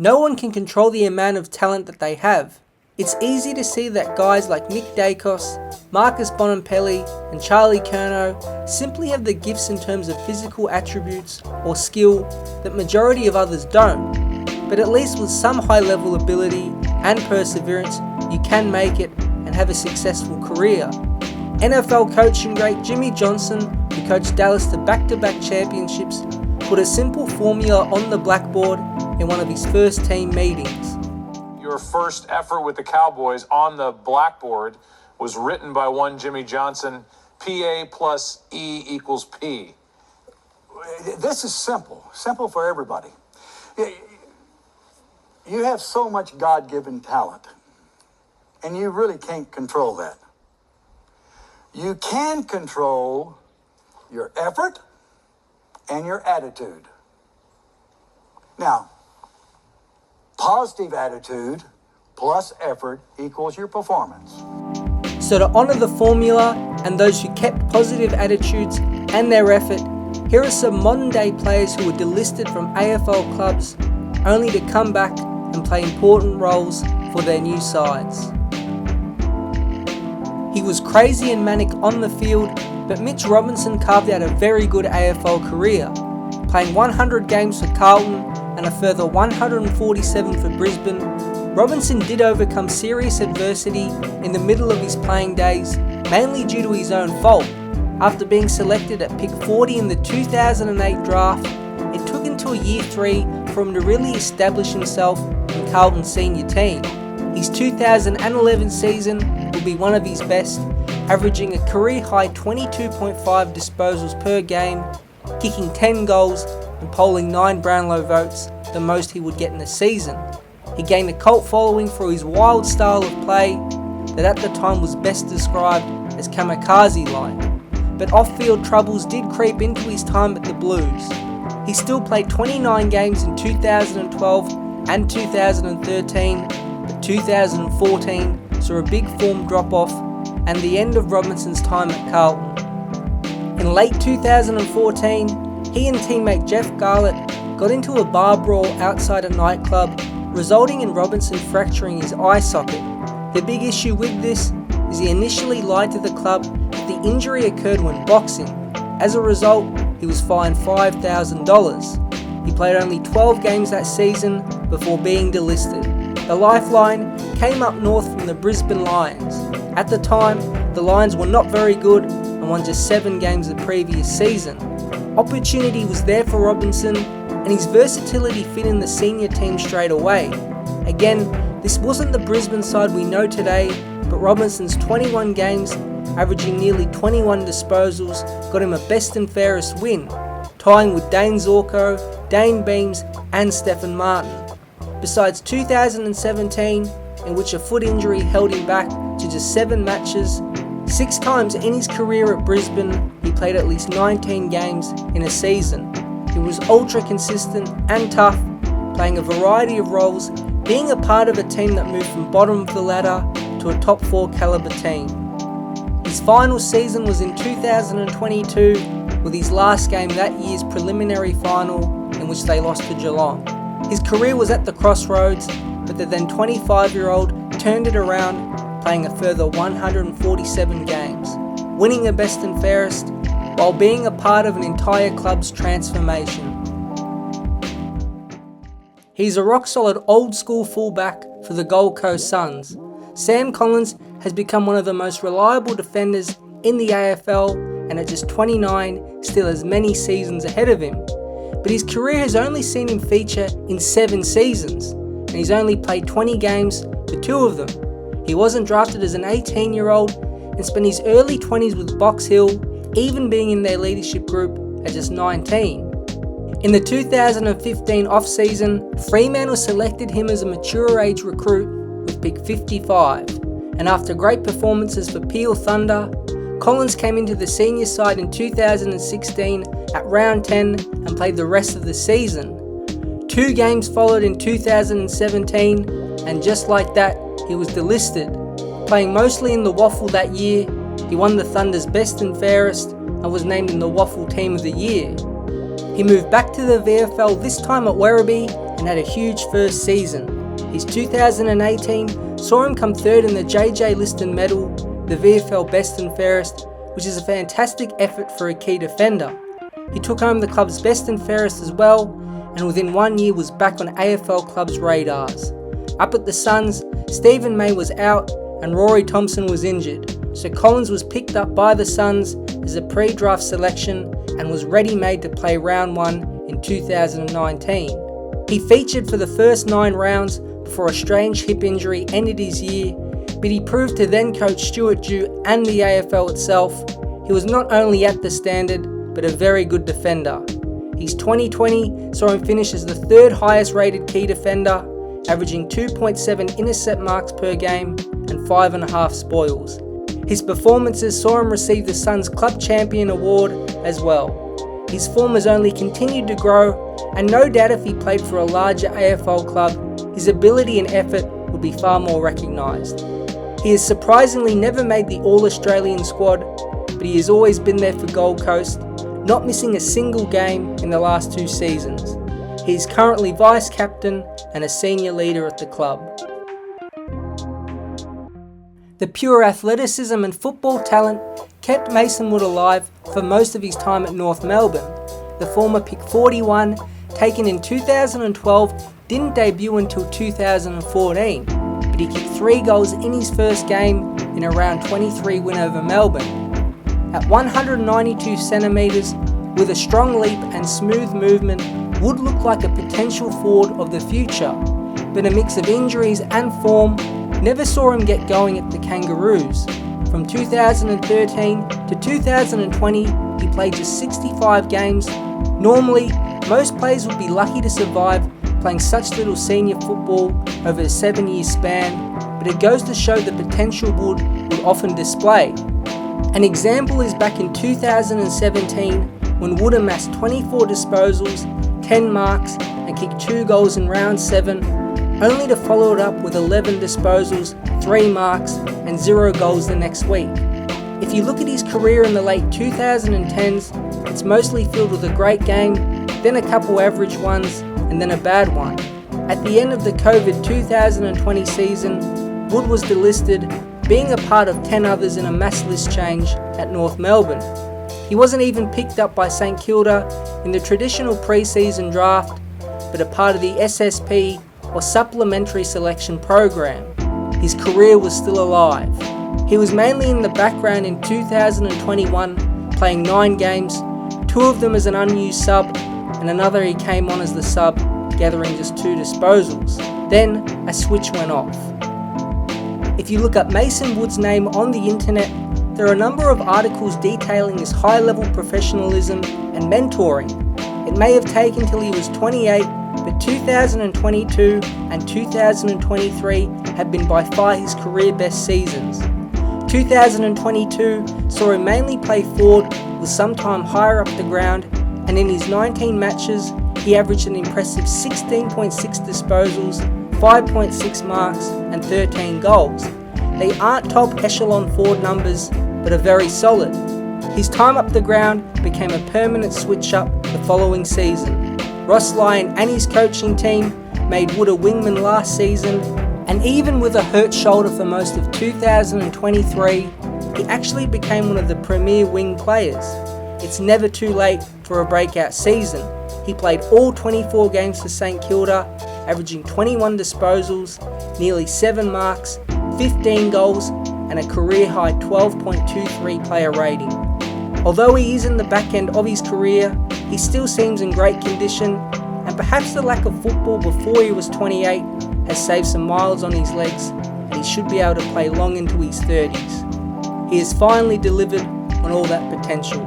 No one can control the amount of talent that they have. It's easy to see that guys like Nick Dacos, Marcus Bonampelli and Charlie Curnow simply have the gifts in terms of physical attributes or skill that majority of others don't. But at least with some high level ability and perseverance, you can make it and have a successful career. NFL coaching great Jimmy Johnson, who coached Dallas to back-to-back championships, put a simple formula on the blackboard in one of his first team meetings. Your first effort with the Cowboys on the blackboard was written by one Jimmy Johnson, PA plus E equals P. This is simple for everybody. You have so much God-given talent, and you really can't control that. You can control your effort and your attitude. Now, positive attitude plus effort equals your performance. So to honour the formula and those who kept positive attitudes and their effort, here are some modern day players who were delisted from AFL clubs only to come back and play important roles for their new sides. He was crazy and manic on the field, but Mitch Robinson carved out a very good AFL career, playing 100 games for Carlton and a further 147 for Brisbane. Robinson did overcome serious adversity in the middle of his playing days, mainly due to his own fault. After being selected at pick 40 in the 2008 draft, it took until year 3 for him to really establish himself in Carlton's senior team. His 2011 season will be one of his best, averaging a career-high 22.5 disposals per game, kicking 10 goals and polling 9 Brownlow votes, the most he would get in a season. He gained a cult following for his wild style of play that at the time was best described as kamikaze-like. But off-field troubles did creep into his time at the Blues. He still played 29 games in 2012 and 2013, but 2014 saw a big form drop-off and the end of Robinson's time at Carlton. In late 2014, he and teammate Jeff Garlett got into a bar brawl outside a nightclub, resulting in Robinson fracturing his eye socket. The big issue with this is he initially lied to the club that the injury occurred when boxing. As a result, he was fined $5,000. He played only 12 games that season before being delisted. The lifeline came up north from the Brisbane Lions. At the time, the Lions were not very good and won just 7 games the previous season. Opportunity was there for Robinson, and his versatility fit in the senior team straight away. Again, this wasn't the Brisbane side we know today, but Robinson's 21 games, averaging nearly 21 disposals, got him a best and fairest win, tying with Dane Zorko, Dane Beams and Stephen Martin. Besides 2017, in which a foot injury held him back to just 7 matches, 6 times in his career at Brisbane, he played at least 19 games in a season. He was ultra consistent and tough, playing a variety of roles, being a part of a team that moved from bottom of the ladder to a top 4 caliber team. His final season was in 2022, with his last game that year's preliminary final in which they lost to Geelong. His career was at the crossroads, but the then 25-year-old turned it around, playing a further 147 games, winning a best and fairest, while being a part of an entire club's transformation. He's a rock-solid old-school fullback for the Gold Coast Suns. Sam Collins has become one of the most reliable defenders in the AFL, and at just 29, still has many seasons ahead of him. But his career has only seen him feature in 7 seasons, and he's only played 20 games for 2 of them. He wasn't drafted as an 18-year-old and spent his early 20s with Box Hill, even being in their leadership group at just 19. In the 2015 off-season, Fremantle selected him as a mature age recruit with pick 55, and after great performances for Peel Thunder, Collins came into the senior side in 2016 at round 10 and played the rest of the season. 2 games followed in 2017, and just like that, he was delisted. Playing mostly in the Waffle that year, he won the Thunder's best and fairest and was named in the Waffle Team of the Year. He moved back to the VFL, this time at Werribee, and had a huge first season. His 2018 saw him come third in the JJ Liston Medal, the VFL Best and Fairest, which is a fantastic effort for a key defender. He took home the club's Best and Fairest as well, and within 1 year was back on AFL clubs' radars. Up at the Suns, Stephen May was out and Rory Thompson was injured, so Collins was picked up by the Suns as a pre-draft selection and was ready-made to play round 1 in 2019. He featured for the first 9 rounds before a strange hip injury ended his year, but he proved to then coach Stuart Dew and the AFL itself he was not only at the standard, but a very good defender. His 2020 saw him finish as the 3rd highest rated key defender, averaging 2.7 intercept marks per game and 5.5 spoils. His performances saw him receive the Suns Club Champion Award as well. His form has only continued to grow, and no doubt if he played for a larger AFL club, his ability and effort would be far more recognised. He has surprisingly never made the All-Australian squad, but he has always been there for Gold Coast, not missing a single game in the last 2 seasons. He is currently vice-captain and a senior leader at the club. The pure athleticism and football talent kept Mason Wood alive for most of his time at North Melbourne. The former pick 41, taken in 2012, didn't debut until 2014, but he kicked 3 goals in his first game in a round 23 win over Melbourne. At 192 centimetres, with a strong leap and smooth movement, Wood looked like a potential forward of the future, but a mix of injuries and form never saw him get going at the Kangaroos. From 2013 to 2020, he played just 65 games. Normally, most players would be lucky to survive playing such little senior football over a 7-year span, but it goes to show the potential Wood would often display. An example is back in 2017 when Wood amassed 24 disposals, 10 marks and kicked 2 goals in round 7, only to follow it up with 11 disposals, 3 marks and 0 goals the next week. If you look at his career in the late 2010s, it's mostly filled with a great game, then a couple average ones and then a bad one. At the end of the COVID 2020 season, Wood was delisted, being a part of 10 others in a mass list change at North Melbourne. He wasn't even picked up by St Kilda in the traditional pre-season draft, but a part of the SSP or Supplementary Selection Program. His career was still alive. He was mainly in the background in 2021, playing 9 games, 2 of them as an unused sub, and another he came on as the sub, gathering just 2 disposals. Then a switch went off. If you look up Mason Wood's name on the internet, there are a number of articles detailing his high-level professionalism and mentoring. It may have taken till he was 28, but 2022 and 2023 have been by far his career best seasons. 2022 saw him mainly play forward with some time higher up the ground, and in his 19 matches, he averaged an impressive 16.6 disposals, 5.6 marks and 13 goals. They aren't top echelon forward numbers, but are very solid. His time up the ground became a permanent switch-up the following season. Ross Lyon and his coaching team made Wood a wingman last season, and even with a hurt shoulder for most of 2023, he actually became one of the premier wing players. It's never too late for a breakout season. He played all 24 games for St Kilda, averaging 21 disposals, nearly 7 marks, 15 goals and a career-high 12.23 player rating. Although he is in the back end of his career, he still seems in great condition, and perhaps the lack of football before he was 28 has saved some miles on his legs, and he should be able to play long into his 30s. He has finally delivered on all that potential.